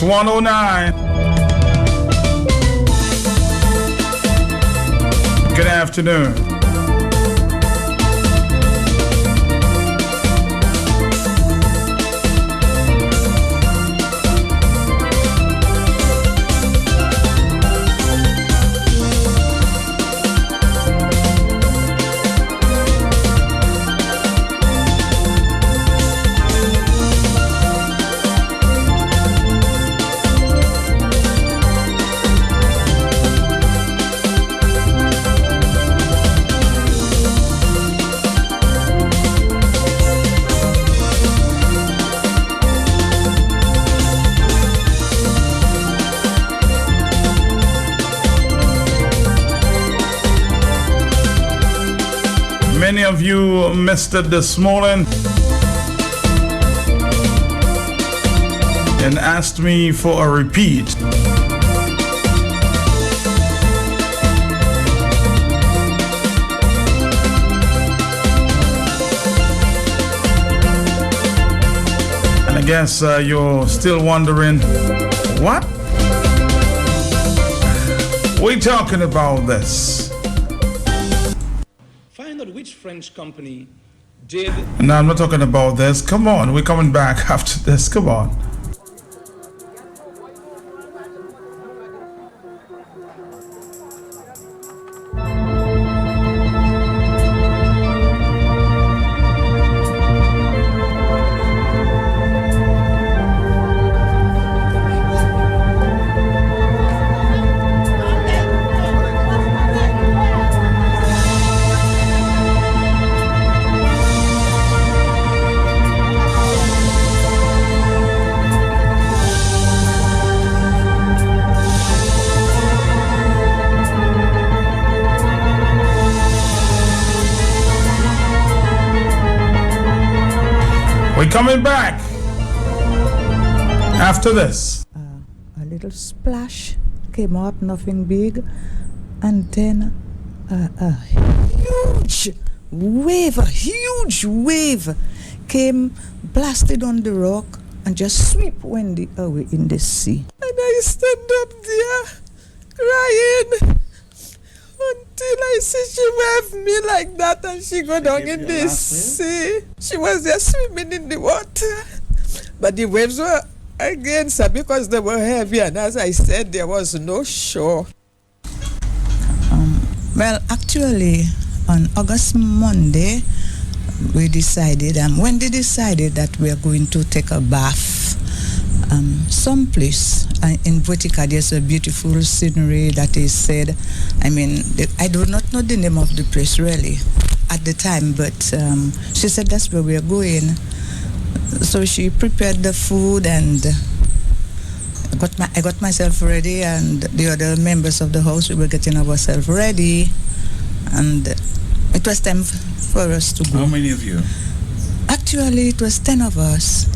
It's 109. Good afternoon. Many of you missed it this morning and asked me for a repeat. And I guess you're still wondering, what? We're talking about this. Which French company did... No, I'm not talking about this. Come on, we're coming back after this. Come on. We're coming back after this. A little splash came up, nothing big, and then a huge wave came, blasted on the rock, and just sweep Wendy away in the sea. And I stood up there crying until I see she waved me like that, and she go down in the sea. She was just swimming in the water, but the waves were against her because they were heavy, and as I said, there was no shore. Well, actually, on August Monday, we decided, Wendy decided that we are going to take a bath someplace in Botica. There's a beautiful scenery that is said. I do not know the name of the place really at the time, but she said that's where we are going. So she prepared the food, and I got myself ready, and the other members of the house, we were getting ourselves ready, and it was time for us to go. How many of you? Actually, it was 10 of us.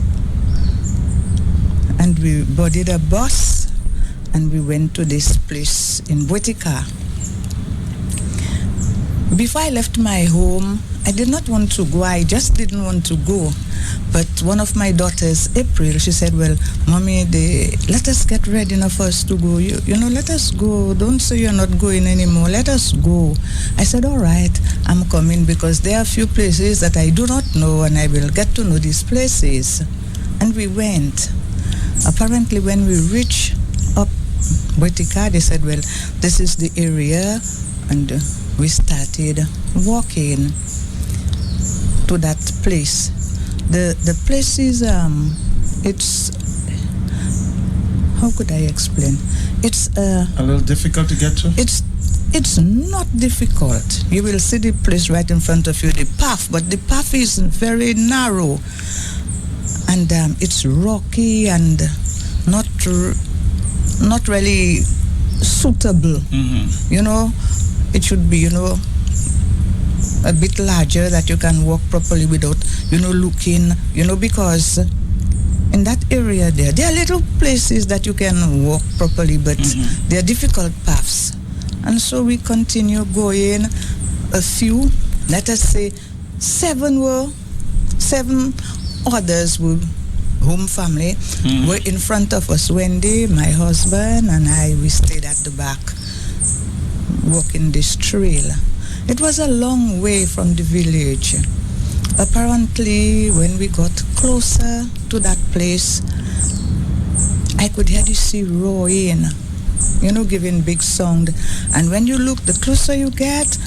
And we boarded a bus, and we went to this place in Botica. Before I left my home, I did not want to go. I just didn't want to go. But one of my daughters, April, she said, well, Mommy, let us get ready enough for us to go. You know, let us go. Don't say you're not going anymore. Let us go. I said, all right, I'm coming, because there are a few places that I do not know, and I will get to know these places. And we went. Apparently, when we reached up Botica, they said, well, this is the area, and we started walking to that place. The place is, it's, how could I explain? It's a little difficult to get to? It's not difficult. You will see the place right in front of you, the path, but the path is very narrow. And it's rocky and not really suitable. Mm-hmm. You know, it should be, a bit larger that you can walk properly without, looking, because in that area there are little places that you can walk properly, but they are difficult paths. And so we continue going. A few, let us say, seven others home family, were in front of us. Wendy, my husband, and I, we stayed at the back, walking this trail. It was a long way from the village. Apparently, when we got closer to that place, I could hear the sea roaring, giving big sound. And when you look, the closer you get,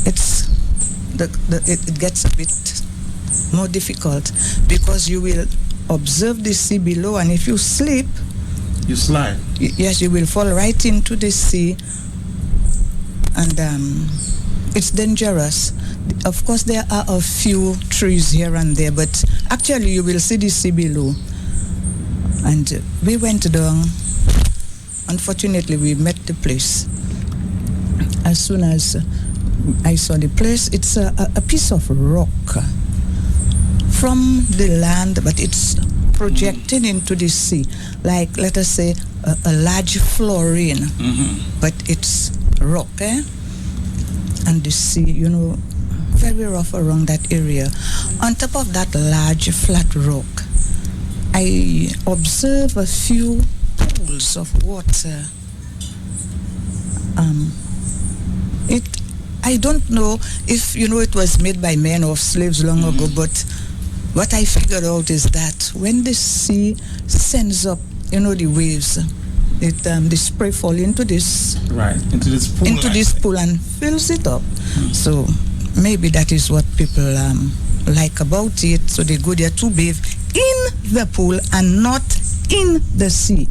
it gets a bit more difficult because you will observe the sea below, and if you slip, You slide. yes, you will fall right into the sea, and it's dangerous. Of course, there are a few trees here and there, but actually you will see the sea below. And we went down. Unfortunately, we met the place. As soon as I saw the place, it's a piece of rock from the land, but it's projected into the sea, like, let us say, a large flooring, but it's rock, and the sea, very rough around that area. On top of that large flat rock, I observe a few pools of water. I don't know if it was made by men or slaves long ago, but what I figured out is that when the sea sends up, the waves, the spray fall into this pool and fills it up. So maybe that is what people like about it. So they go there to bathe in the pool and not in the sea,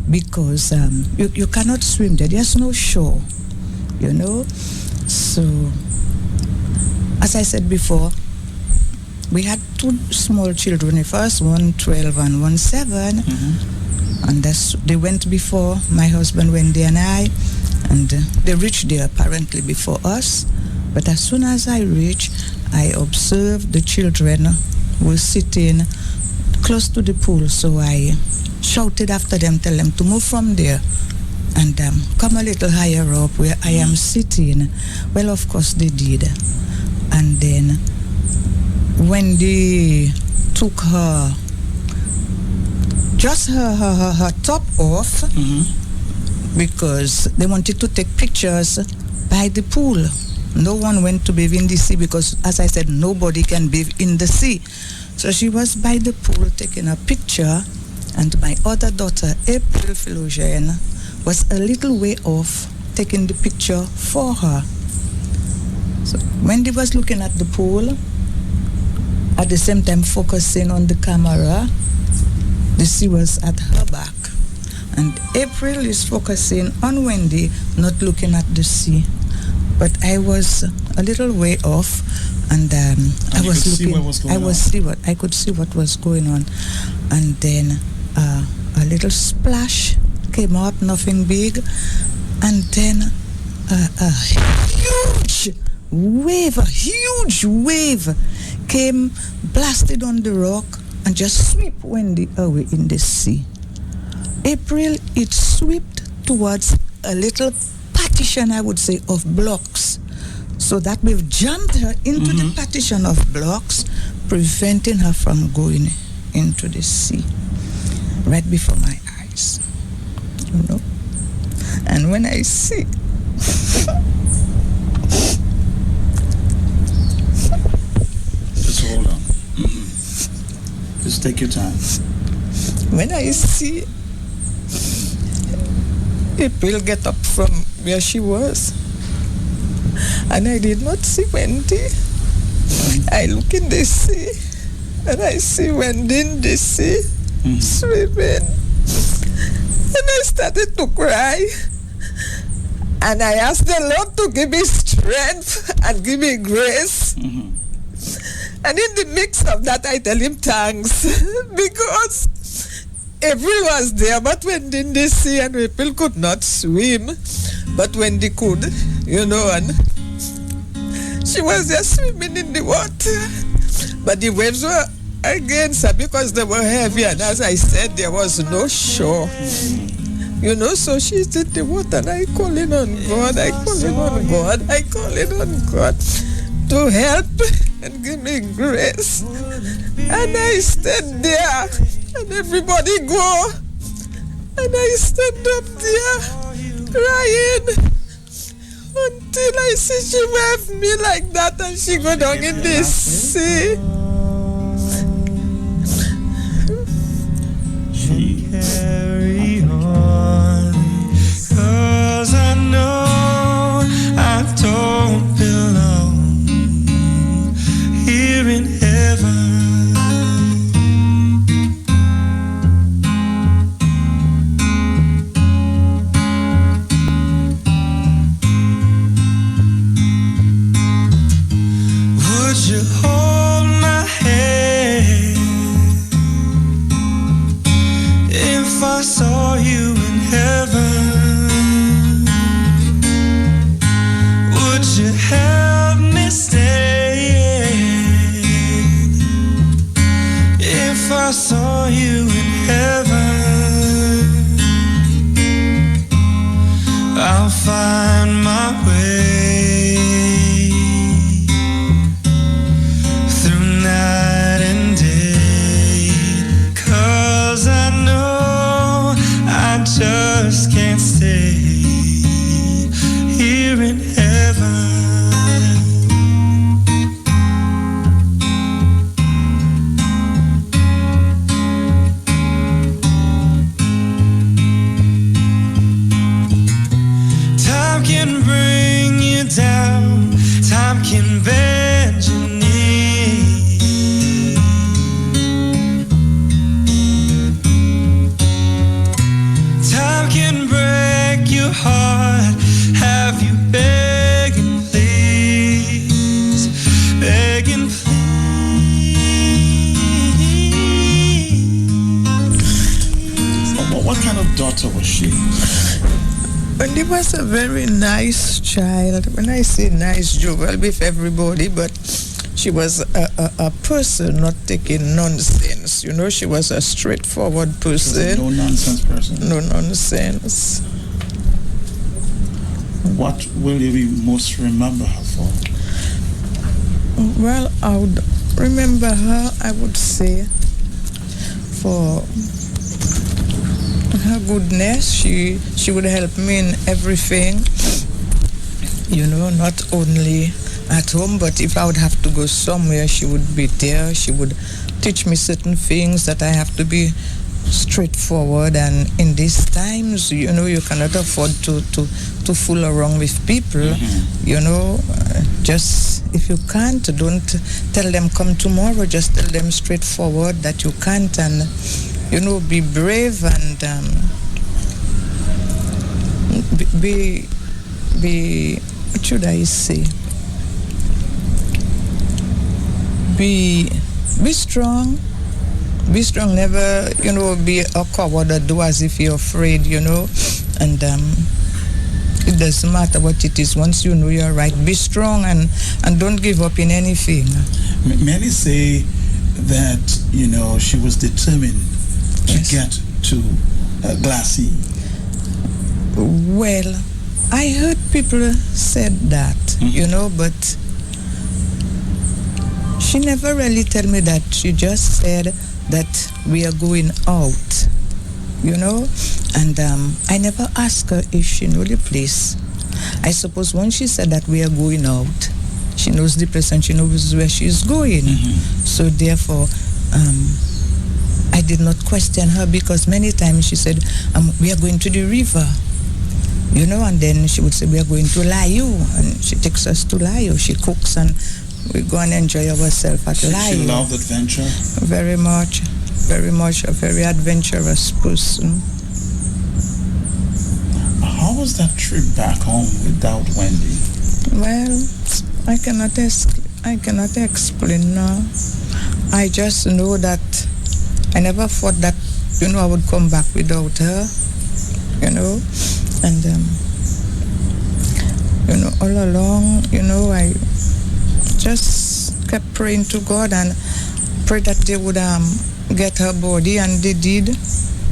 because you cannot swim there. There's no shore, So, as I said before, we had two small children. The first one, 12, and one, 7. And they went before my husband, Wendy, and I, and they reached there apparently before us. But as soon as I reached, I observed the children were sitting close to the pool. So I shouted after them, tell them to move from there and come a little higher up where I am sitting. Well, of course they did. And then when they took her top off, because they wanted to take pictures by the pool. No one went to bathe in the sea because, as I said, nobody can bathe in the sea. So she was by the pool taking a picture, and my other daughter, April Philogene, was a little way off taking the picture for her. So Wendy was looking at the pool, at the same time focusing on the camera. The sea was at her back. And April is focusing on Wendy, not looking at the sea. But I was a little way off, and I was looking. I could see what was going on, and then a little splash came up, nothing big, and then a huge wave came, blasted on the rock, and just swept Wendy away in the sea. April, it swept towards a little partition, I would say, of blocks. So that wave jumped her into the partition of blocks, preventing her from going into the sea, right before my eyes. And when I see just hold on. Just take your time. When I see April get up from where she was, and I did not see Wendy, I look in the sea, and I see Wendy in the sea, swimming. And I started to cry. And I asked the Lord to give me strength and give me grace. And in the mix of that, I tell him thanks. Because April was there, but Wendy in the sea, and April could not swim. But Wendy could, and she was just swimming in the water. But the waves were against her because they were heavy, and as I said, there was no shore. So she's in the water, and I calling on God, I calling on God to help and give me grace. And I stood there, and everybody go. And I stood up there, crying, until I see she waved me like that, and she go down in the sea. Carry on, 'cause I know I don't belong here in heaven. Would you hold my hand if I saw you in heaven? Would you help me stay if I saw you in heaven? I'll find my way through night and day, 'cause I know I just can't stay here in heaven. Time can bring you down, time can bend your knee. Time can break your heart, have you begging please, begging please. What kind of daughter was she? Well, he was a very nice child. When I say nice, jovial with everybody, but she was a person not taking nonsense. You know, she was a straightforward person. No nonsense person. No nonsense. What will you most remember her for? Well, I would remember her, I would say, for her goodness. She would help me in everything, you know, not only at home, but if I would have to go somewhere, she would be there. She would teach me certain things that I have to be straightforward, and in these times, you know, you cannot afford to fool around with people. You know, just if you can't, don't tell them come tomorrow. Just tell them straightforward that you can't, and you know, be brave and be what should I say? Be strong. Be strong, never, you know, be a coward or do as if you're afraid, you know. And it doesn't matter what it is. Once you know you're right, be strong and don't give up in anything. Many say that, you know, she was determined to get to Glassy. Well, I heard people said that, you know, but she never really tell me that. She just said that we are going out, you know, and I never asked her if she knew the place. I suppose when she said that we are going out, she knows the place and she knows where she is going. So therefore, I did not question her, because many times she said, we are going to the river, you know, and then she would say, we are going to Layo, and she takes us to Layo. She cooks and we go and enjoy ourselves at Layo. She loved adventure? Very much, a very adventurous person. How was that trip back home without Wendy? Well, I cannot explain now. I just know that I never thought that, you know, I would come back without her, you know, and you know, all along, you know, I just kept praying to God and pray that they would get her body, and they did.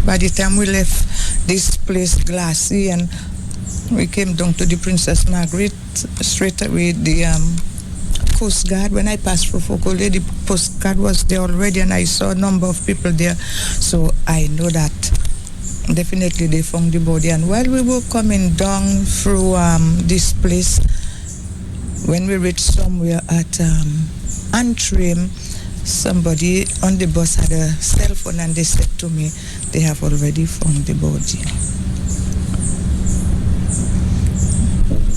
By the time we left this place, Glassy, and we came down to the Princess Margaret, straight away the postcard. When I passed for Fokole, the postcard was there already, and I saw a number of people there. So I know that definitely they found the body. And while we were coming down through this place, when we reached somewhere at Antrim, somebody on the bus had a cell phone, and they said to me, they have already found the body.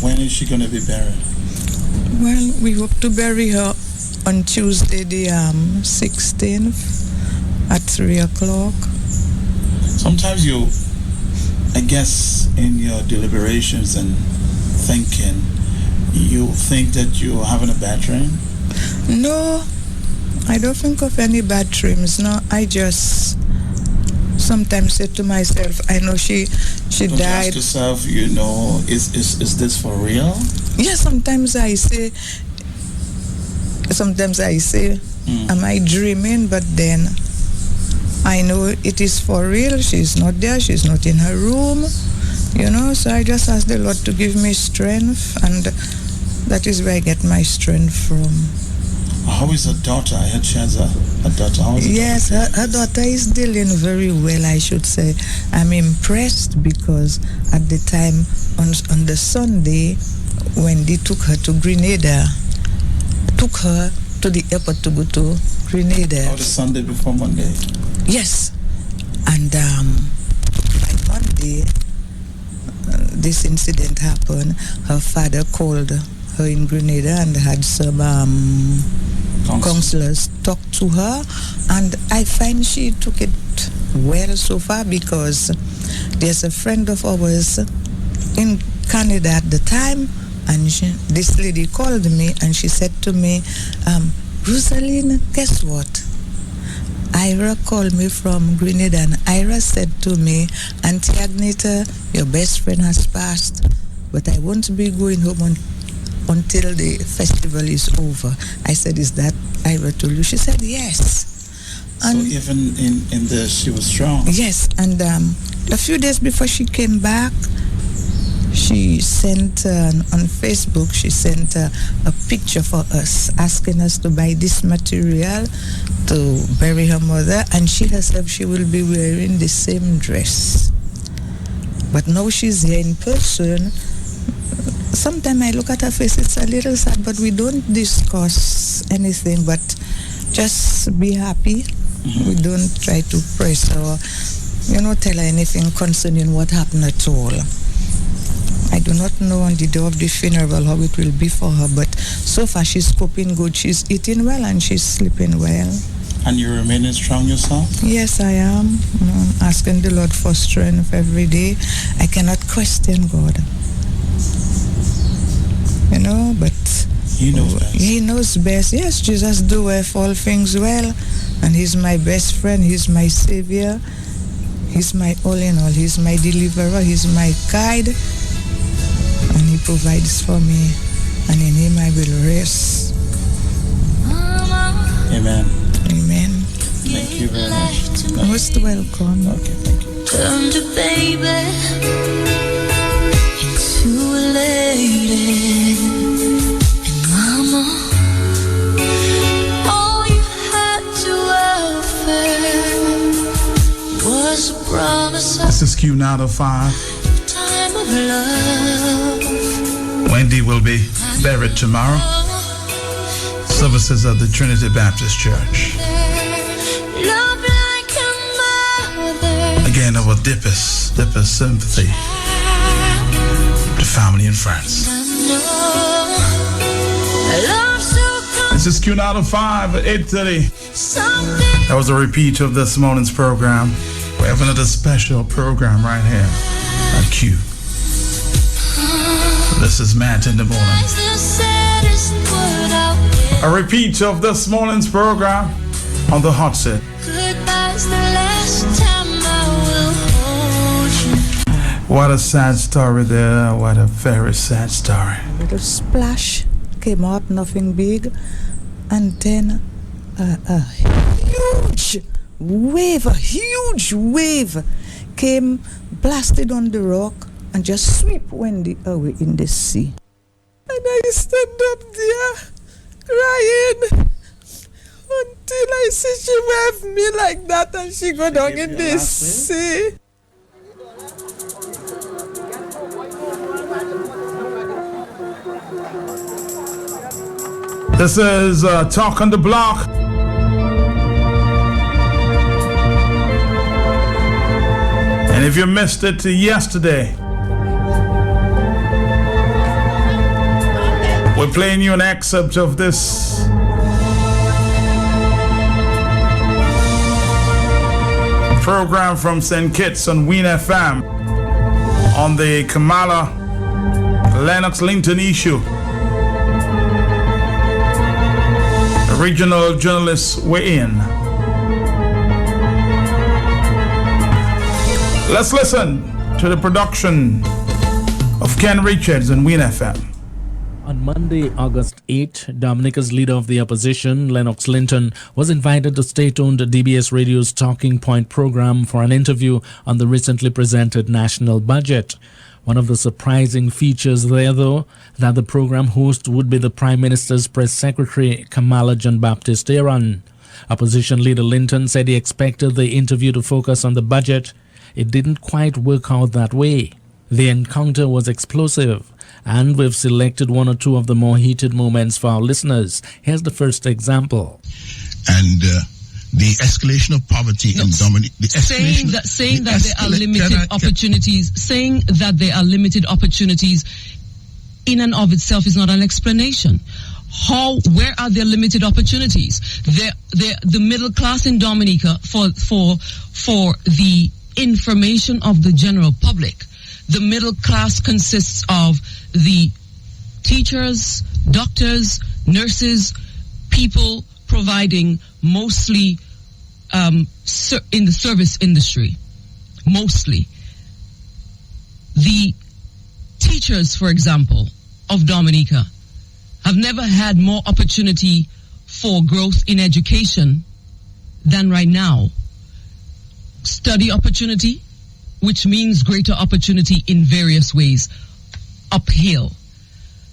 When is she going to be buried? Well, we hope to bury her on Tuesday, the 16th at 3 o'clock. Sometimes you, I guess, in your deliberations and thinking, you think that you're having a bad dream? No, I don't think of any bad dreams. No, I just sometimes say to myself, I know she Don't you died. ask yourself, you know, is this for real? Yeah, sometimes I say, am I dreaming? But then I know it is for real. She's not there. She's not in her room. You know, so I just ask the Lord to give me strength, and that is where I get my strength from. How is her daughter? I heard she has a daughter. How is her Yes, her daughter is dealing very well, I should say. I'm impressed because at the time, on the Sunday, when they took her to Grenada, took her to the airport to go to Grenada. Oh, the Sunday before Monday. Yes. And by Monday, this incident happened. Her father called her in Grenada and had some counselors talk to her, and I find she took it well so far, because there's a friend of ours in Canada at the time, and this lady called me and she said to me, Rosaline, guess what? Ira called me from Grenada, and Ira said to me, Auntie Agneta, your best friend has passed, but I won't be going home until the festival is over. I said, is that Ira told you? She said, yes. And so even in this, she was strong. yes, and a few days before she came back, she sent on Facebook, she sent a picture for us, asking us to buy this material to bury her mother, and she herself, she will be wearing the same dress. But now she's here in person. Sometimes I look at her face, it's a little sad, but we don't discuss anything, but just be happy. Mm-hmm. We don't try to press or, tell her anything concerning what happened at all. I do not know on the day of the funeral how it will be for her, but so far she's coping good. She's eating well and she's sleeping well. And you're remaining strong yourself? Yes, I am. I'm asking the Lord for strength every day. I cannot question God. But He knows best. He knows best. Yes, Jesus doeth all things well, and He's my best friend. He's my Savior. He's my all in all. He's my deliverer. He's my guide, and He provides for me, and in Him I will rest. Amen. Amen. Thank you very much. Most welcome. Okay, thank you. Turned a baby into a lady, and mama, all you had to offer was a promise of This is Q905. time of love. Wendy will be buried tomorrow. Services at the Trinity Baptist Church. Love like a mother. Again, our deepest sympathy to family and friends. This is Q905 at 8:30. That was a repeat of this morning's program. We have another special program right here at Q. This is Matt in the morning. A repeat of this morning's program on the hot set. Goodbye's the last time I will hold you. What a sad story there. What a very sad story. A little splash came up, nothing big, and then a huge wave came, blasted on the rock, and just sweep Wendy away in the sea. And I stood up there wave me like that and she go down in this sea. This is Talk on the Block. And if you missed it yesterday, we're playing you an excerpt of this program from St. Kitts on Wien FM on the Kamala Lennox Linton issue. Regional journalists were in. Let's listen to the production of Ken Richards on Wien FM. On Monday, August 8, Dominica's leader of the opposition, Lennox Linton, was invited to state-owned DBS Radio's Talking Point program for an interview on the recently presented national budget. One of the surprising features there, though, that the program host would be the Prime Minister's press secretary, Kamala John Baptist Aaron. Opposition leader Linton said he expected the interview to focus on the budget. It didn't quite work out that way. The encounter was explosive, and we've selected one or two of the more heated moments for our listeners. Here's the first example. And the escalation of poverty in Dominica. Saying that there are limited opportunities in and of itself is not an explanation. Where are there limited opportunities? The middle class in Dominica, for the information of the general public, the middle class consists of the teachers, doctors, nurses, people providing mostly in the service industry. Mostly. The teachers, for example, of Dominica have never had more opportunity for growth in education than right now. Study opportunity, which means greater opportunity in various ways, uphill.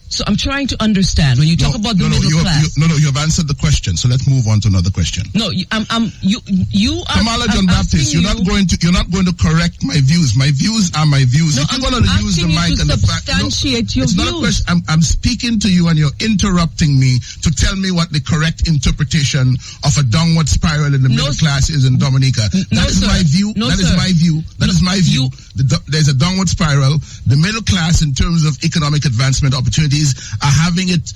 So I'm trying to understand when you talk about the middle class. You have answered the question. So let's move on to another question. No, you are. Kamala John Baptist, you're not going to correct my views. My views are my views. No, If you're going to use the mic and the fact, substantiate your it's views. not a question. I'm speaking to you and you're interrupting me to tell me what the correct interpretation of a downward spiral in the middle class is in Dominica. That is my view. That is my view. That is my view. There's a downward spiral. The middle class, in terms of economic advancement opportunities, are having it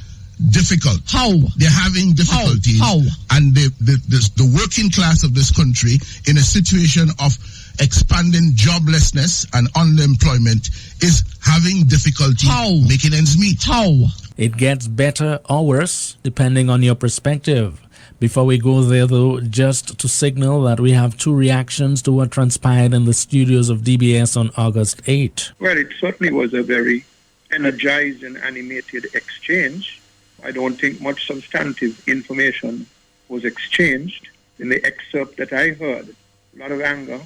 difficult. How? They're having difficulties. How? And the working class of this country, in a situation of expanding joblessness and unemployment, is having difficulty making ends meet. How? It gets better or worse, depending on your perspective. Before we go there, though, just to signal that we have two reactions to what transpired in the studios of DBS on August 8. Well, it certainly was a very energized and animated exchange. I don't think much substantive information was exchanged. In the excerpt that I heard, a lot of anger,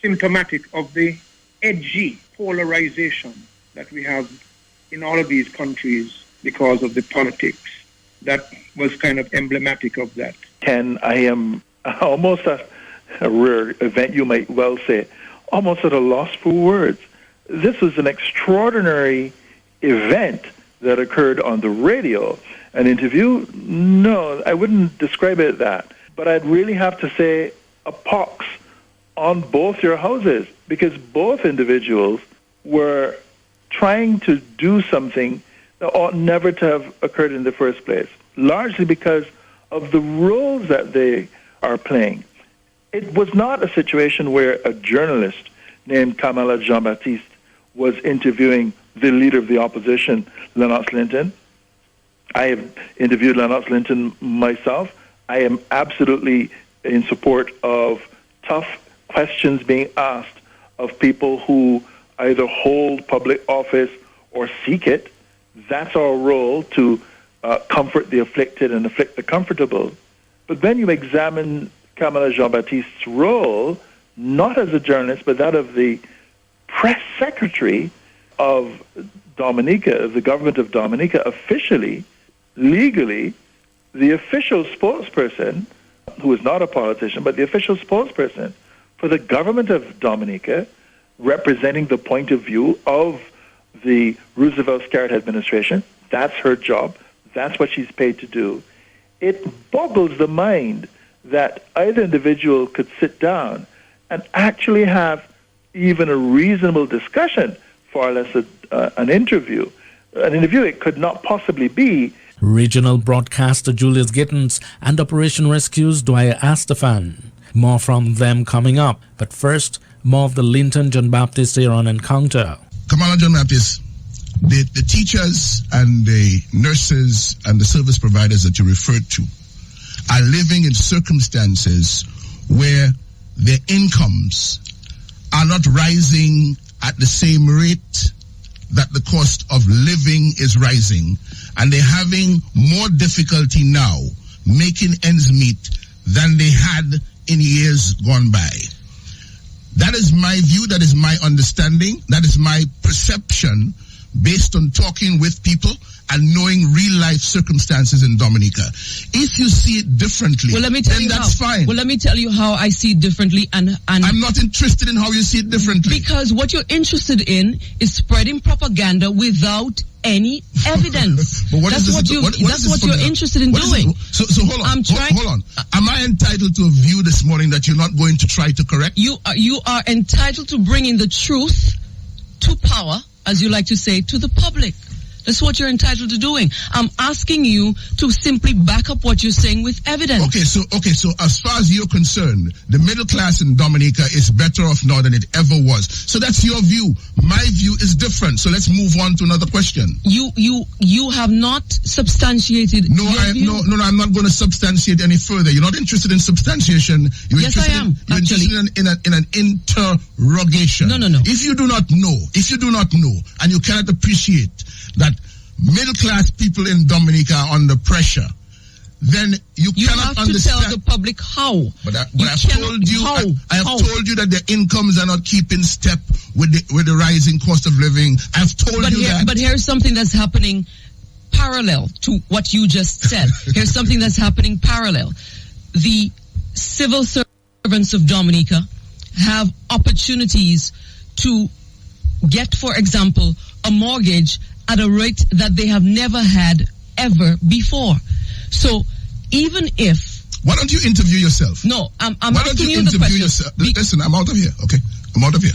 symptomatic of the edgy polarization that we have in all of these countries because of the politics. That was kind of emblematic of that. Ken, I am almost at a rare event, you might well say, almost at a loss for words. This was an extraordinary event that occurred on the radio. An interview? No, I wouldn't describe it that. But I'd really have to say a pox on both your houses, because both individuals were trying to do something that ought never to have occurred in the first place, largely because of the roles that they are playing. It was not a situation where a journalist named Kamala Jean Baptiste was interviewing the leader of the opposition, Lennox Linton. I have interviewed Lennox Linton myself. I am absolutely in support of tough questions being asked of people who either hold public office or seek it. That's our role, to comfort the afflicted and afflict the comfortable. But then you examine Kamala Jean Baptiste's role, not as a journalist, but that of the press secretary of Dominica, of the government of Dominica, officially, legally, the official spokesperson who is not a politician, but the official spokesperson for the government of Dominica, representing the point of view of the Roosevelt-Scarrett administration. That's her job. That's what she's paid to do. It boggles the mind that either individual could sit down and actually have even a reasonable discussion, far less an interview. An interview it could not possibly be. Regional broadcaster Julius Gittins and Operation Rescue's Dwyer Astafan. More from them coming up. But first, more of the Linton John Baptist Aaron encounter. Kamala John Baptist, the teachers and the nurses and the service providers that you referred to are living in circumstances where their incomes are not rising at the same rate that the cost of living is rising, and they're having more difficulty now making ends meet than they had in years gone by. That is my view, that is my understanding, that is my perception based on talking with people and knowing real life circumstances in Dominica. If you see it differently, well, let me tell then you that's how. fine. Well, let me tell you how I see it differently, and I'm not interested in how you see it differently. Because what you're interested in is spreading propaganda without any evidence. But what that's is what, that's what you're interested in doing. So hold on. Hold on. Am I entitled to a view this morning that you're not going to try to correct? You are entitled to bringing the truth to power, as you like to say, to the public. That's what you're entitled to doing. I'm asking you to simply back up what you're saying with evidence. Okay, so as far as you're concerned, the middle class in Dominica is better off now than it ever was. So that's your view. My view is different. So let's move on to another question. You have not substantiated No, your view. No, I'm not going to substantiate any further. You're not interested in substantiation. You're yes, I am. You're interested in an interrogation. No. If you do not know, and you cannot appreciate that middle class people in Dominica are under pressure, then you cannot have understand. To tell the public how. But I've told you, I have told you that their incomes are not keeping step with the rising cost of living. I've told you that. But here's something that's happening parallel to what you just said. Here's something that's happening parallel. The civil servants of Dominica have opportunities to get, for example, a mortgage at a rate that they have never had ever before. So even if... Why don't you interview yourself? No, I'm Why don't you interview yourself? Listen, I'm out of here, okay? I'm out of here.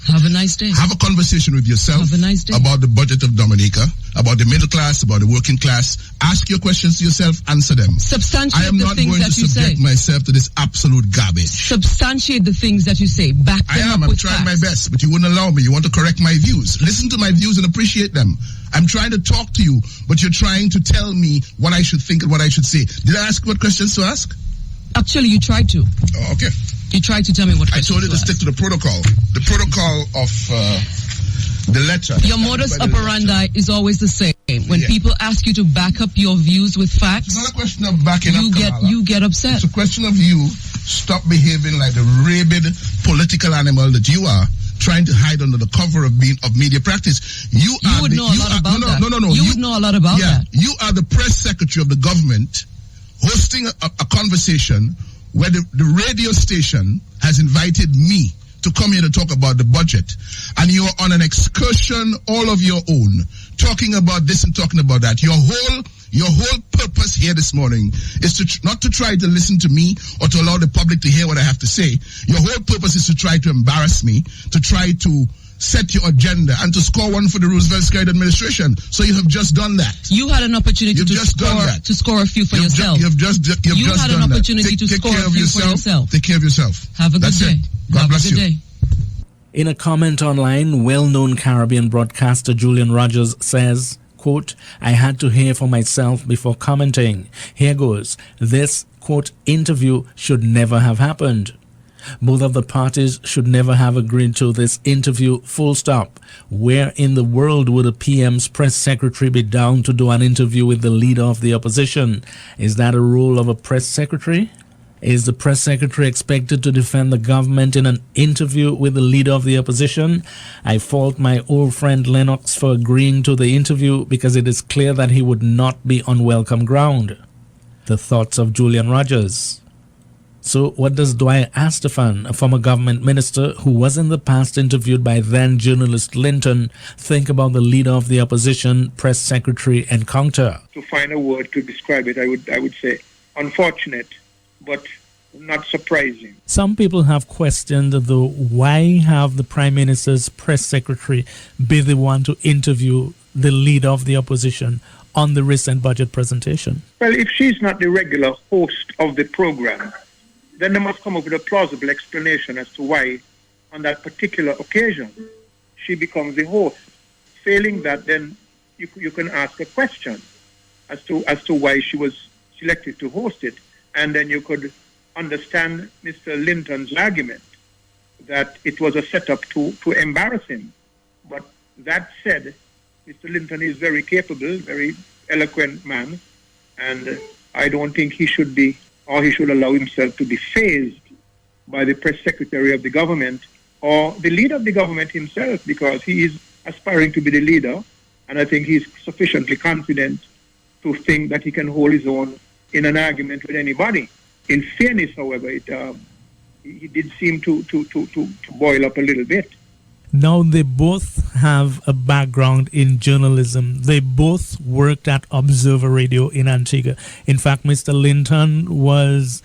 Have a nice day. Have a conversation with yourself. Have a nice day. About the budget of Dominica, about the middle class, about the working class. Ask your questions to yourself, answer them. Substantiate I am the not things going that to you say. subject myself to this absolute garbage. Substantiate the things that you say. Back them up with trying facts. my best, but you wouldn't allow me. You want to correct my views. Listen to my views and appreciate them. I'm trying to talk to you, but you're trying to tell me what I should think and what I should say. Did I ask what questions to ask? Actually, you tried to. Oh, okay. You tried to tell me what I told you to stick to the protocol. The protocol of the letter. Your modus operandi is always the same. When people ask you to back up your views with facts, it's not a question of backing up, Kamala. You get upset. It's a question of you stop behaving like the rabid political animal that you are, trying to hide under the cover of media practice. You would know a lot about that. No. You would know a lot about that. You are the press secretary of the government hosting a conversation where the radio station has invited me to come here to talk about the budget, and you're on an excursion all of your own, talking about this and talking about that. Your whole purpose here this morning is not to try to listen to me or to allow the public to hear what I have to say. Your whole purpose is to try to embarrass me, to try to set your agenda, and to score one for the Roosevelt-Scarrett administration. So you have just done that. You had an opportunity to score a few for yourself. You had an opportunity to score a few for yourself. Take care of yourself. Have a good day. God bless you. In a comment online, well-known Caribbean broadcaster Julian Rogers says, quote, I had to hear for myself before commenting. Here goes. This, quote, interview should never have happened. Both of the parties should never have agreed to this interview, full stop. Where in the world would a PM's press secretary be down to do an interview with the leader of the opposition? Is that a role of a press secretary? Is the press secretary expected to defend the government in an interview with the leader of the opposition? I fault my old friend Lennox for agreeing to the interview because it is clear that he would not be on welcome ground. The thoughts of Julian Rogers. So what does Dwight Astafan, a former government minister who was in the past interviewed by then journalist Linton, think about the leader of the opposition, press secretary encounter? To find a word to describe it, I would say unfortunate, but not surprising. Some people have questioned, though, why have the Prime Minister's press secretary be the one to interview the leader of the opposition on the recent budget presentation? Well, if she's not the regular host of the program, then they must come up with a plausible explanation as to why, on that particular occasion, she becomes the host. Failing that, then you can ask a question as to why she was selected to host it, and then you could understand Mr. Linton's argument that it was a setup to embarrass him. But that said, Mr. Linton is very capable, very eloquent man, and I don't think he should be, or he should allow himself to be fazed by the press secretary of the government or the leader of the government himself, because he is aspiring to be the leader, and I think he's sufficiently confident to think that he can hold his own in an argument with anybody. In fairness, however, he did seem to boil up a little bit. Now, they both have a background in journalism. They both worked at Observer Radio in Antigua. In fact, Mr. Linton was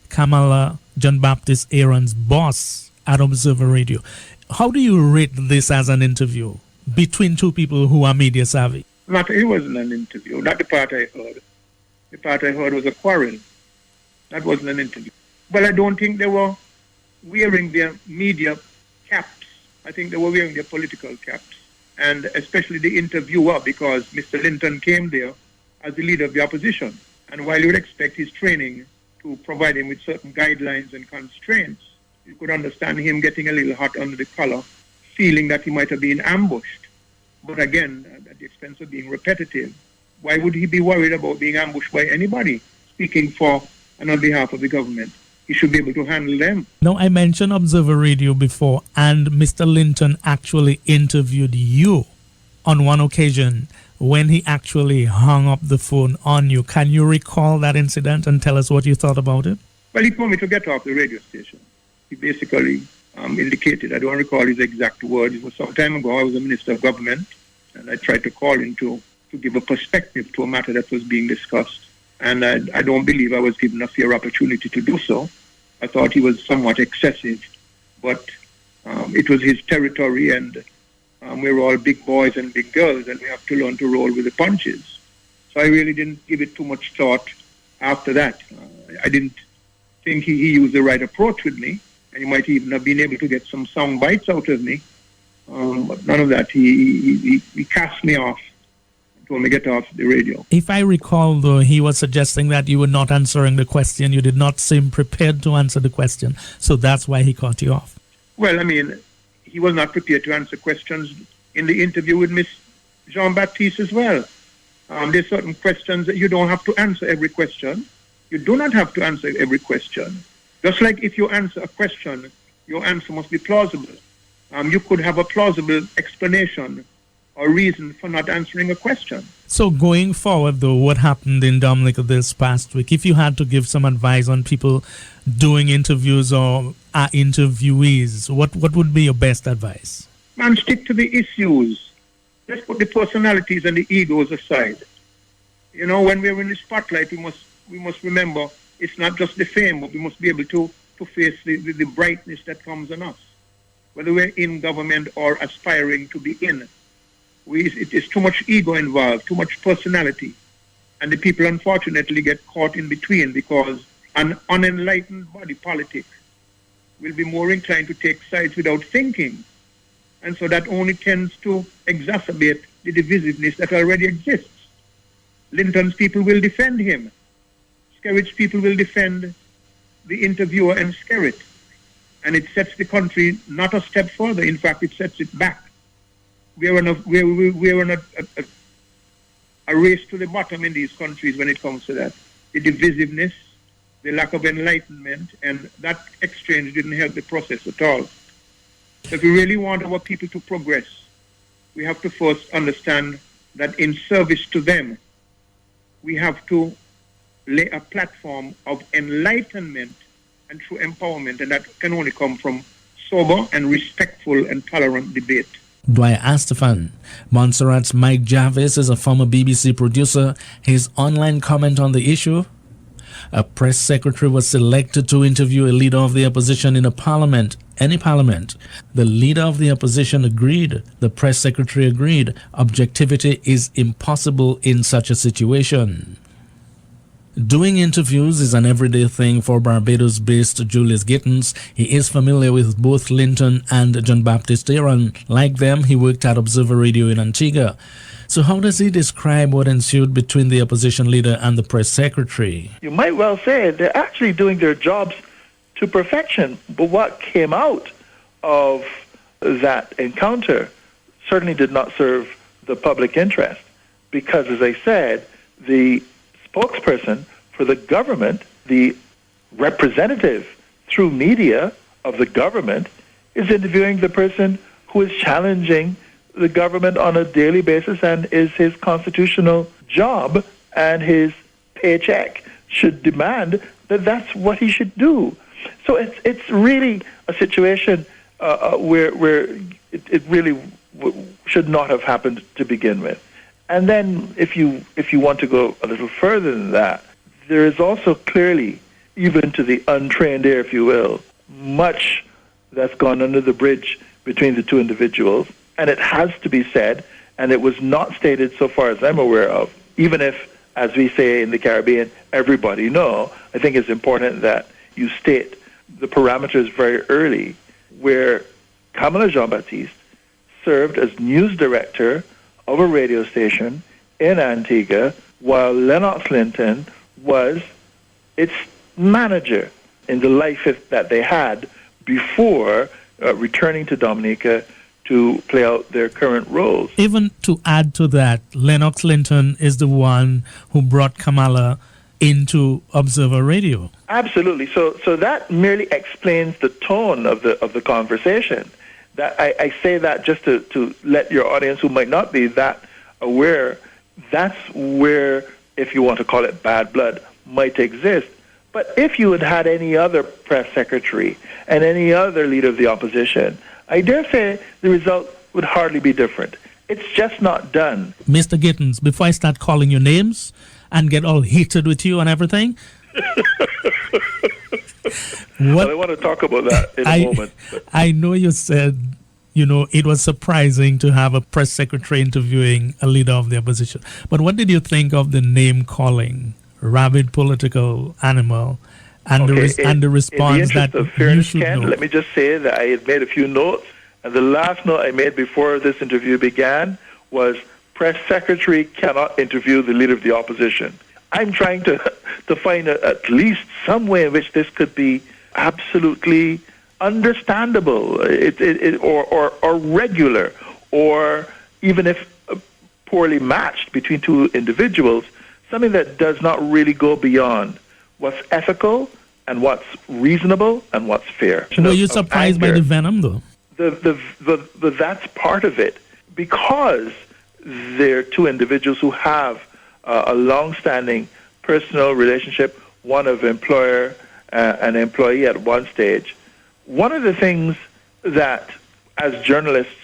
Kamala John Baptist Aaron's boss at Observer Radio. How do you rate this as an interview between two people who are media savvy? It wasn't an interview. Not the part I heard. The part I heard was a quarrel. That wasn't an interview. Well, I don't think they were wearing their media caps. I think they were wearing their political caps, and especially the interviewer, because Mr. Linton came there as the leader of the opposition. And while you would expect his training to provide him with certain guidelines and constraints, you could understand him getting a little hot under the collar, feeling that he might have been ambushed. But again, at the expense of being repetitive, why would he be worried about being ambushed by anybody speaking for and on behalf of the government? He should be able to handle them. Now, I mentioned Observer Radio before, and Mr. Linton actually interviewed you on one occasion when he actually hung up the phone on you. Can you recall that incident and tell us what you thought about it? Well, he told me to get off the radio station. He basically indicated, I don't recall his exact words, it was some time ago, I was a minister of government, and I tried to call him to give a perspective to a matter that was being discussed. And I don't believe I was given a fair opportunity to do so. I thought he was somewhat excessive, but it was his territory, and we're all big boys and big girls, and we have to learn to roll with the punches. So I really didn't give it too much thought after that. I didn't think he used the right approach with me, and he might even have been able to get some sound bites out of me. But none of that. He cast me off. Told me get off the radio. If I recall, though, he was suggesting that you were not answering the question. You did not seem prepared to answer the question. So that's why he cut you off. Well, I mean, he was not prepared to answer questions in the interview with Miss Jean-Baptiste as well. There's certain questions that you don't have to answer every question. You do not have to answer every question. Just like if you answer a question, your answer must be plausible. You could have a plausible explanation or reason for not answering a question. So going forward, though, what happened in Dominica this past week? If you had to give some advice on people doing interviews or are interviewees, what would be your best advice? Man, stick to the issues. Let's put the personalities and the egos aside. You know, when we're in the spotlight, we must remember it's not just the fame, but we must be able to face the brightness that comes on us. Whether we're in government or aspiring to be in. It is too much ego involved, too much personality. And the people, unfortunately, get caught in between because an unenlightened body politic will be more inclined to take sides without thinking. And so that only tends to exacerbate the divisiveness that already exists. Linton's people will defend him. Skerritt's people will defend the interviewer and Skerritt. And it sets the country not a step further. In fact, it sets it back. We're on a race to the bottom in these countries when it comes to that. The divisiveness, the lack of enlightenment, and that exchange didn't help the process at all. So if we really want our people to progress, we have to first understand that in service to them, we have to lay a platform of enlightenment and true empowerment, and that can only come from sober and respectful and tolerant debate. Dwyer Astafan. Montserrat's Mike Jarvis is a former BBC producer. His online comment on the issue: a press secretary was selected to interview a leader of the opposition in a parliament, any parliament. The leader of the opposition agreed. The press secretary agreed. Objectivity is impossible in such a situation. Doing interviews is an everyday thing for Barbados-based Julius Gittins. He is familiar with both Linton and John Baptist Aaron. Like them, he worked at Observer Radio in Antigua. So how does he describe what ensued between the opposition leader and the press secretary? You might well say they're actually doing their jobs to perfection. But what came out of that encounter certainly did not serve the public interest. Because, as I said, the spokesperson for the government, the representative through media of the government, is interviewing the person who is challenging the government on a daily basis and is his constitutional job, and his paycheck should demand that that's what he should do. So it's really a situation where it really should not have happened to begin with. And then if you want to go a little further than that, there is also clearly, even to the untrained ear, if you will, much that's gone under the bridge between the two individuals. And it has to be said, and it was not stated so far as I'm aware of, even if, as we say in the Caribbean, everybody know, I think it's important that you state the parameters very early, where Kamala Jean-Baptiste served as news director of a radio station in Antigua, while Lennox Linton was its manager in the life that they had before returning to Dominica to play out their current roles. Even to add to that, Lennox Linton is the one who brought Kamala into Observer Radio. Absolutely. So that merely explains the tone of the conversation. That I say that just to let your audience who might not be that aware, that's where, if you want to call it bad blood, might exist. But if you had had any other press secretary and any other leader of the opposition, I dare say the result would hardly be different. It's just not done. Mr. Gittins, before I start calling you names and get all heated with you and everything, well, I want to talk about that in a moment. But. I know you said, it was surprising to have a press secretary interviewing a leader of the opposition. But what did you think of the name calling, rabid political animal, and the response in the that of fairness, you should Ken, know? Let me just say that I had made a few notes, and the last note I made before this interview began was press secretary cannot interview the leader of the opposition. I'm trying to find at least some way in which this could be absolutely understandable, or regular, or even if poorly matched between two individuals, something that does not really go beyond what's ethical and what's reasonable and what's fair. Were you surprised by the venom, though? That's part of it, because they're two individuals who have a long-standing personal relationship, one of employer and employee at one stage. One of the things that, as journalists,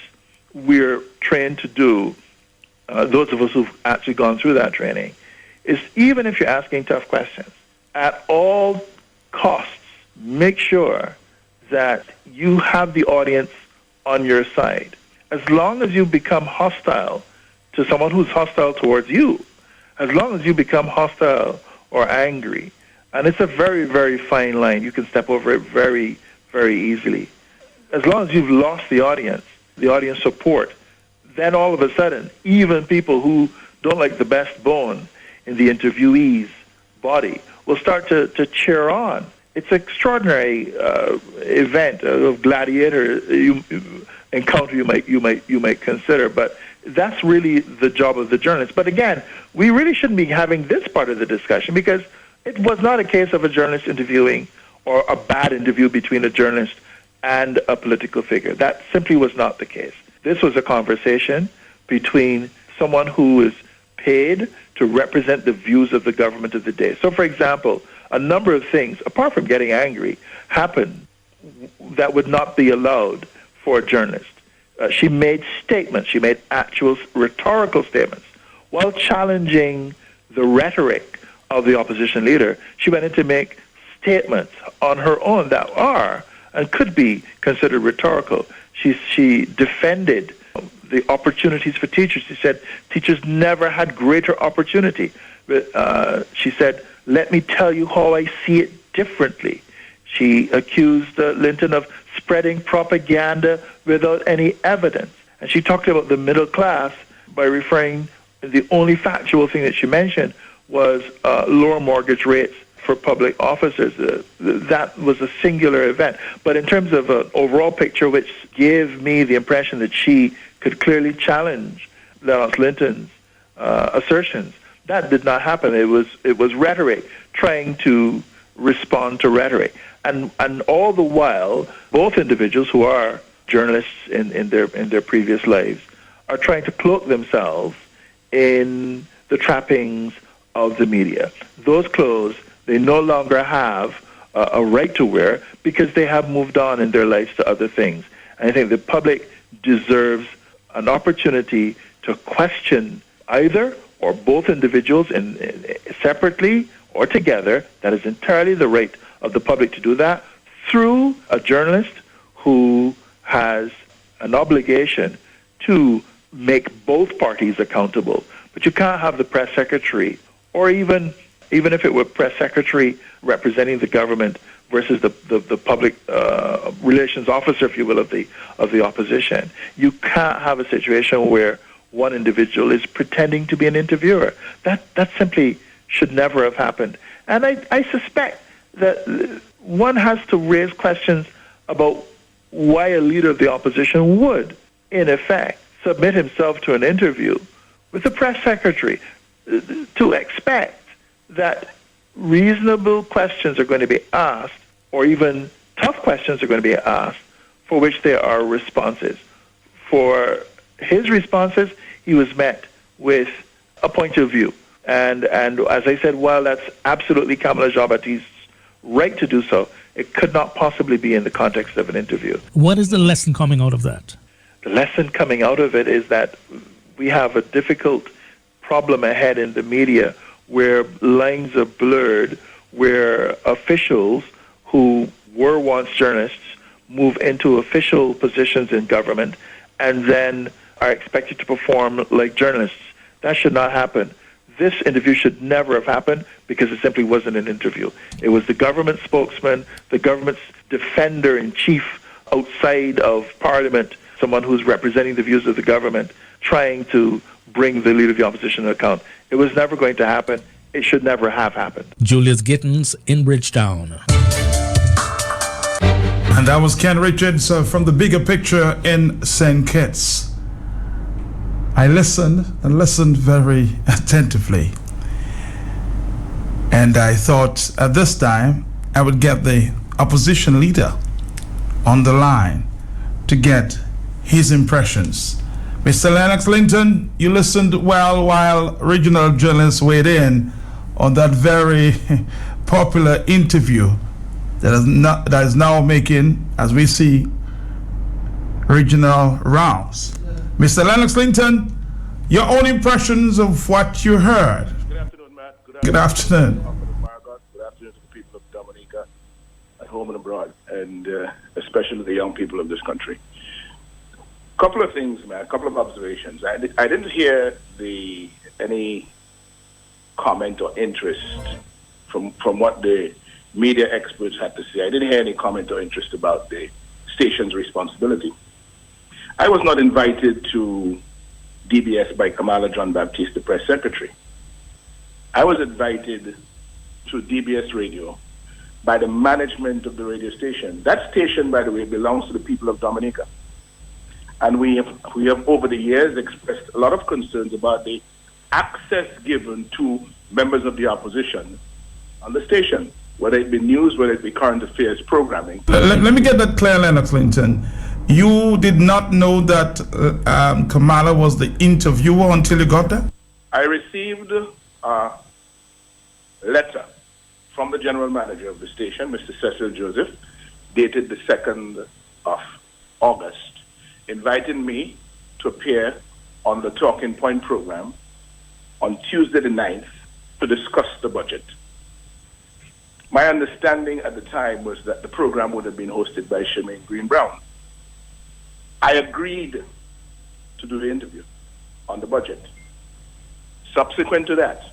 we're trained to do, those of us who've actually gone through that training, is even if you're asking tough questions, at all costs, make sure that you have the audience on your side. As long as you become hostile to someone who's hostile towards you, as long as you become hostile or angry, and it's a very, very fine line, you can step over it very, very easily. As long as you've lost the audience support, then all of a sudden, even people who don't like the best bone in the interviewee's body will start to cheer on. It's an extraordinary event of gladiator encounter you might consider, but that's really the job of the journalist. But again, we really shouldn't be having this part of the discussion, because it was not a case of a journalist interviewing or a bad interview between a journalist and a political figure. That simply was not the case. This was a conversation between someone who is paid to represent the views of the government of the day. So, for example, a number of things, apart from getting angry, happened that would not be allowed for a journalist. She made statements. She made actual rhetorical statements. While challenging the rhetoric of the opposition leader, she went in to make statements on her own that are and could be considered rhetorical. She defended the opportunities for teachers. She said teachers never had greater opportunity. She said, let me tell you how I see it differently. She accused Linton of spreading propaganda without any evidence. And she talked about the middle class by referring, the only factual thing that she mentioned was lower mortgage rates for public officers. That was a singular event. But in terms of an overall picture, which gave me the impression that she could clearly challenge Lennox Linton's assertions, that did not happen. It was rhetoric, trying to respond to rhetoric. And all the while, both individuals who are journalists in their previous lives are trying to cloak themselves in the trappings of the media. Those clothes they no longer have a right to wear because they have moved on in their lives to other things. And I think the public deserves an opportunity to question either or both individuals separately or together. That is entirely the right of the public to do that through a journalist who has an obligation to make both parties accountable. But you can't have the press secretary, or even if it were press secretary representing the government versus the public relations officer, if you will, of the opposition. You can't have a situation where one individual is pretending to be an interviewer. That simply should never have happened. And I suspect that one has to raise questions about why a leader of the opposition would, in effect, submit himself to an interview with the press secretary to expect that reasonable questions are going to be asked, or even tough questions are going to be asked, for which there are responses. For his responses, he was met with a point of view. And as I said, while that's absolutely Kamala Jean-Baptiste's right to do so, it could not possibly be in the context of an interview. What is the lesson coming out of that? The lesson coming out of it is that we have a difficult problem ahead in the media where lines are blurred, where officials who were once journalists move into official positions in government and then are expected to perform like journalists. That should not happen. This interview should never have happened because it simply wasn't an interview. It was the government spokesman, the government's defender-in-chief outside of Parliament, someone who's representing the views of the government, trying to bring the leader of the opposition to account. It was never going to happen. It should never have happened. Julius Gittins in Bridgetown. And that was Ken Richards from the Bigger Picture in St. Kitts. I listened very attentively. And I thought at this time I would get the opposition leader on the line to get his impressions. Mr. Lennox Linton, you listened well while regional journalists weighed in on that very popular interview that is now making, as we see, regional rounds. Mr. Lennox Linton, your own impressions of what you heard. Good afternoon, Matt. Good afternoon. Good afternoon to the people of Dominica at home and abroad, and especially the young people of this country. Couple of things, man. A couple of observations. I didn't hear any comment or interest from what the media experts had to say. I didn't hear any comment or interest about the station's responsibility. I was not invited to DBS by Kamala Jean-Baptiste, the press secretary. I was invited to DBS Radio by the management of the radio station. That station, by the way, belongs to the people of Dominica. And we have over the years expressed a lot of concerns about the access given to members of the opposition on the station, whether it be news, whether it be current affairs programming. Let me get that clear, Lennox Linton. You did not know that Kamala was the interviewer until you got there? I received a letter from the general manager of the station, Mr. Cecil Joseph, dated the 2nd of August, inviting me to appear on the Talking Point program on Tuesday the 9th to discuss the budget. My understanding at the time was that the program would have been hosted by Shemaine Green Brown. I agreed to do the interview on the budget. Subsequent to that,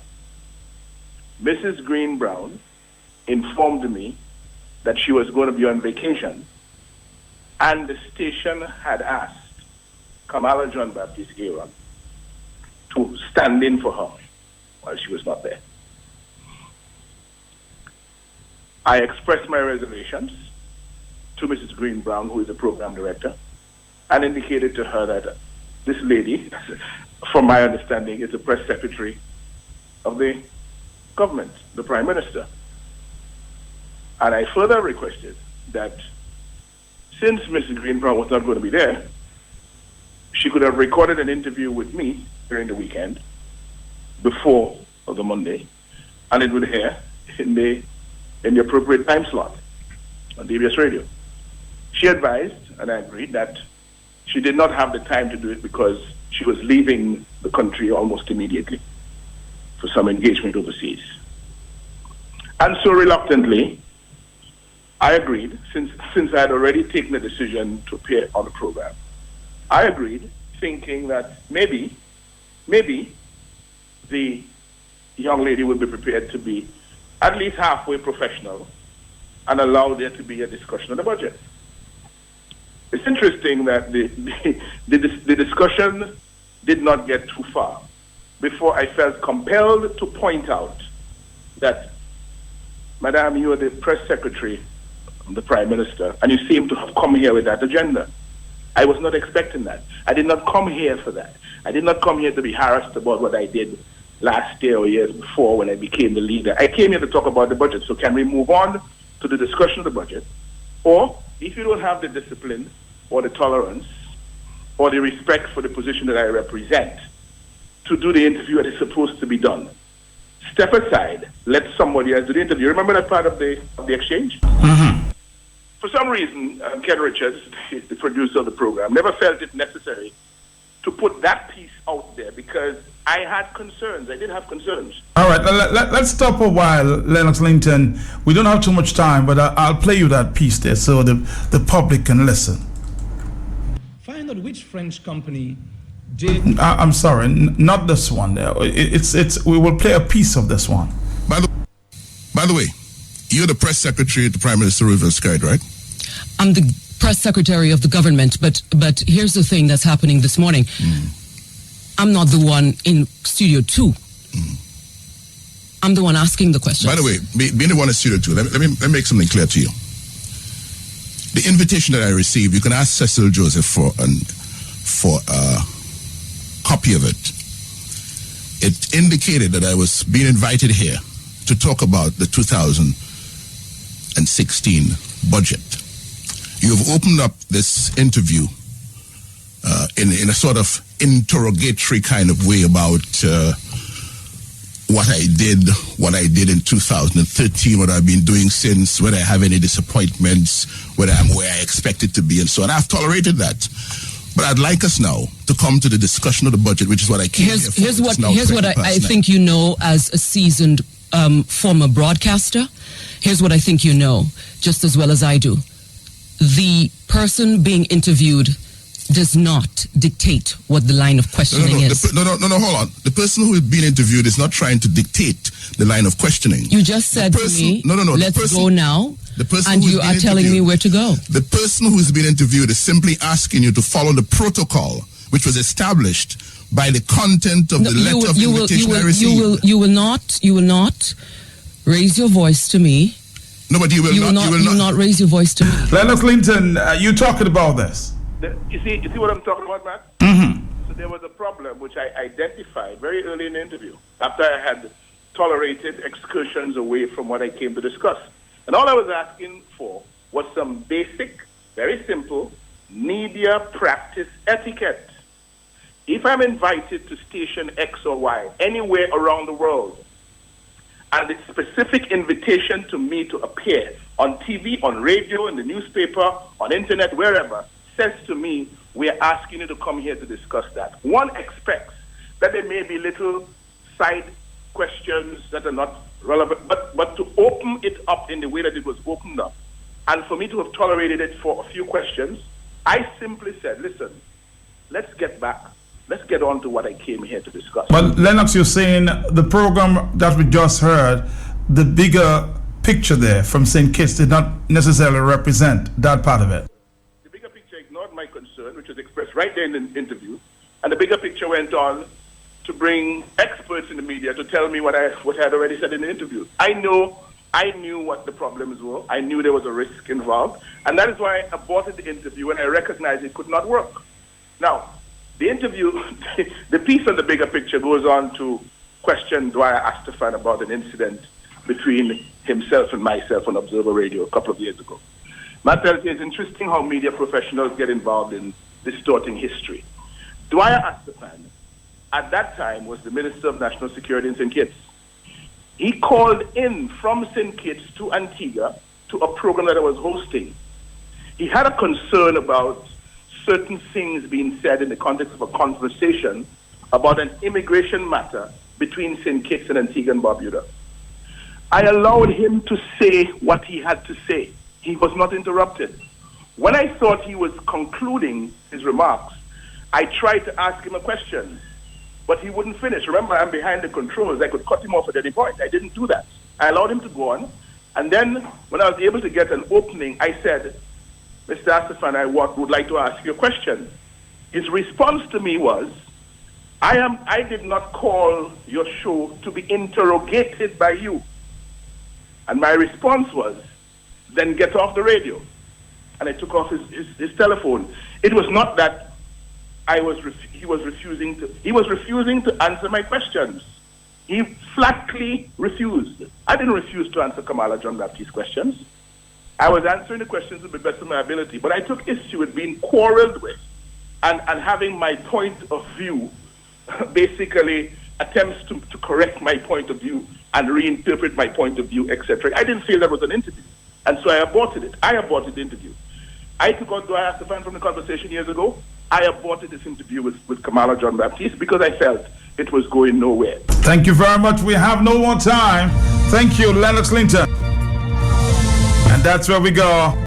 Mrs. Green Brown informed me that she was going to be on vacation, and the station had asked Kamala John Baptiste Aaron to stand in for her while she was not there. I expressed my reservations to Mrs. Green Brown, who is the program director, and indicated to her that this lady, from my understanding, is the press secretary of the government, the Prime Minister. And I further requested that since Mrs. Green Brown was not going to be there, she could have recorded an interview with me during the weekend before the Monday, and it would air in the appropriate time slot on DBS Radio. She advised, and I agreed, that she did not have the time to do it because she was leaving the country almost immediately for some engagement overseas. And so reluctantly, I agreed, since I had already taken the decision to appear on the program. I agreed, thinking that maybe the young lady would be prepared to be at least halfway professional and allow there to be a discussion on the budget. It's interesting that the discussion did not get too far before I felt compelled to point out that, Madam, you are the press secretary of the Prime Minister, and you seem to have come here with that agenda. I was not expecting that. I did not come here for that. I did not come here to be harassed about what I did last year or years before when I became the leader. I came here to talk about the budget. So can we move on to the discussion of the budget? Or if you don't have the discipline or the tolerance or the respect for the position that I represent to do the interview that is supposed to be done, step aside, let somebody else do the interview. Remember that part of the exchange? Mm-hmm. For some reason, Ken Richards, the producer of the program, never felt it necessary to put that piece out there because I had concerns. I did have concerns. All right, let's stop a while, Lennox Linton. We don't have too much time, but I'll play you that piece there so the public can listen. Find out which French company did... I'm sorry, not this one there. We will play a piece of this one. By the way, you're the press secretary at the Prime Minister River Skyde, right? I'm the press secretary of the government, but here's the thing that's happening this morning. I'm not the one in Studio 2. I'm the one asking the questions. By the way, being the one in Studio 2, let me make something clear to you. The invitation that I received, you can ask Cecil Joseph for a copy of it. It indicated that I was being invited here to talk about the 2016 budget. You have opened up this interview in a sort of interrogatory kind of way about what I did in 2013, what I've been doing since, whether I have any disappointments, whether I'm where I expected to be, and so on. I've tolerated that. But I'd like us now to come to the discussion of the budget, which is what I came here for. Here's what I think you know as a seasoned former broadcaster. Here's what I think you know, just as well as I do. The person being interviewed does not dictate what the line of questioning is. No, hold on. The person who is being interviewed is not trying to dictate the line of questioning. You just said to me, let's go now, and you are telling me where to go. The person who is being interviewed is simply asking you to follow the protocol which was established by the content of the letter of invitation I received. You will not raise your voice to me. No, but you will not raise your voice to me. Lennox Linton, you talking about this? You see what I'm talking about, Matt? Mm-hmm. So there was a problem which I identified very early in the interview after I had tolerated excursions away from what I came to discuss. And all I was asking for was some basic, very simple media practice etiquette. if I'm invited to station X or Y anywhere around the world, and the specific invitation to me to appear on TV, on radio, in the newspaper, on internet, wherever, says to me, we are asking you to come here to discuss that. One expects that there may be little side questions that are not relevant, but to open it up in the way that it was opened up, and for me to have tolerated it for a few questions, I simply said, listen, let's get back. Let's get on to what I came here to discuss. But Lennox, you're saying the program that we just heard, the bigger picture there from St. Kitts did not necessarily represent that part of it. The bigger picture ignored my concern, which was expressed right there in the interview, and the bigger picture went on to bring experts in the media to tell me what I had already said in the interview. I knew what the problems were. I knew there was a risk involved, and that is why I aborted the interview, and I recognized it could not work. Now, the interview, the piece on the bigger picture goes on to question Dwyer Astafan about an incident between himself and myself on Observer Radio a couple of years ago. Matt, it's interesting how media professionals get involved in distorting history. Dwyer Astafan, at that time, was the Minister of National Security in St. Kitts. He called in from St. Kitts to Antigua to a program that I was hosting. He had a concern about certain things being said in the context of a conversation about an immigration matter between St. Kitts and Antigua and Barbuda. I allowed him to say what he had to say. He was not interrupted. When I thought he was concluding his remarks, I tried to ask him a question, but he wouldn't finish. Remember, I'm behind the controls. I could cut him off at any point. I didn't do that. I allowed him to go on. And then when I was able to get an opening, I said, Mr. Astafan, I would like to ask you a question. His response to me was, I did not call your show to be interrogated by you. And my response was, then get off the radio. And I took off his telephone. It was not that he was refusing to answer my questions. He flatly refused. I didn't refuse to answer Kamala John Baptiste's questions. I was answering the questions to the best of my ability, but I took issue with being quarreled with and having my point of view basically attempts to correct my point of view and reinterpret my point of view, etc. I didn't feel that was an interview, and so I aborted it. I aborted the interview. I took out Dwyer Astafan from the conversation years ago. I aborted this interview with Kamala John Baptiste because I felt it was going nowhere. Thank you very much. We have no more time. Thank you, Lennox Linton. And that's where we go.